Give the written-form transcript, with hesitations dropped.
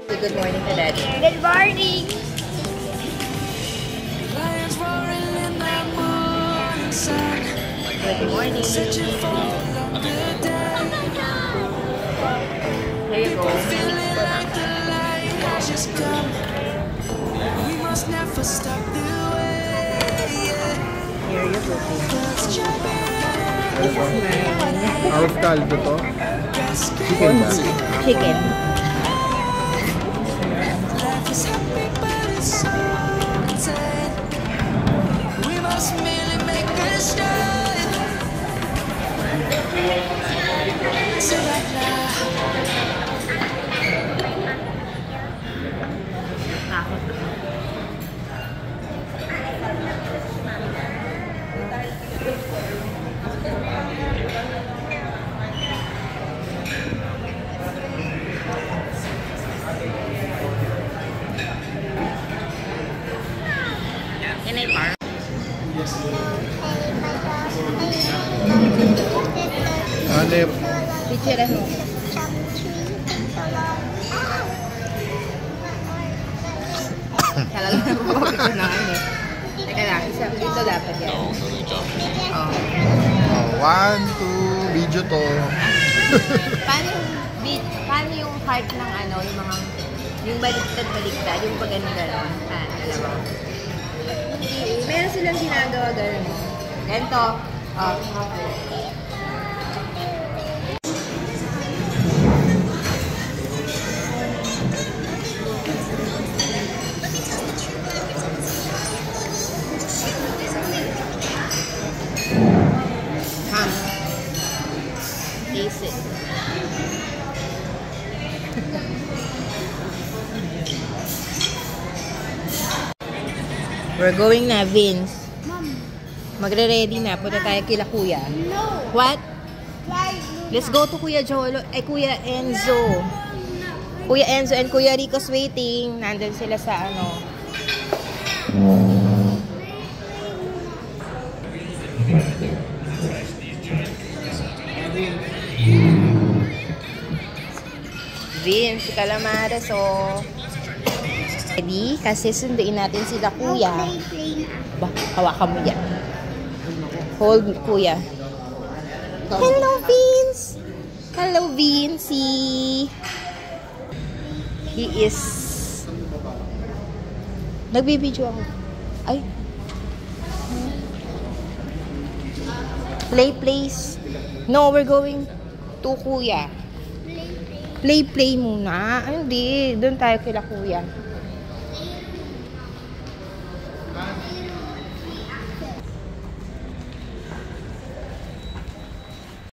Good morning to Daddy. Good morning! Good morning. There you go. Here you go. Out caldo to? Chicken ba? Chicken. Can I park? Hanep. Picture mo. Talaga na po ito na ano. Teka lang, dito dapat yan. Oh. One, two, video to. Paano yung part ng ano, yung mga, yung baliktad, yung pag gano'n. Alam mo? Meron silang ginagawa gano'n. Ganito. Oh. Taste it. We're going na, Vince. Magre-ready na. Punta tayo kila Kuya. No! What? Why? Let's go to Kuya Jolo. Kuya Enzo. Kuya Enzo and Kuya Rico's waiting. Nandun sila sa ano. Vince, si Calamares, oh. Ready? Kasi sunduin natin sila Kuya. Ba, hawakan mo yan. Hold, Kuya. Hello, Vince! Hello, Vincey! He is... Nagbibidyo ako. Ay. Play, please. No, we're going to Kuya. Play muna. Ay, hindi. Doon tayo kila Kuya.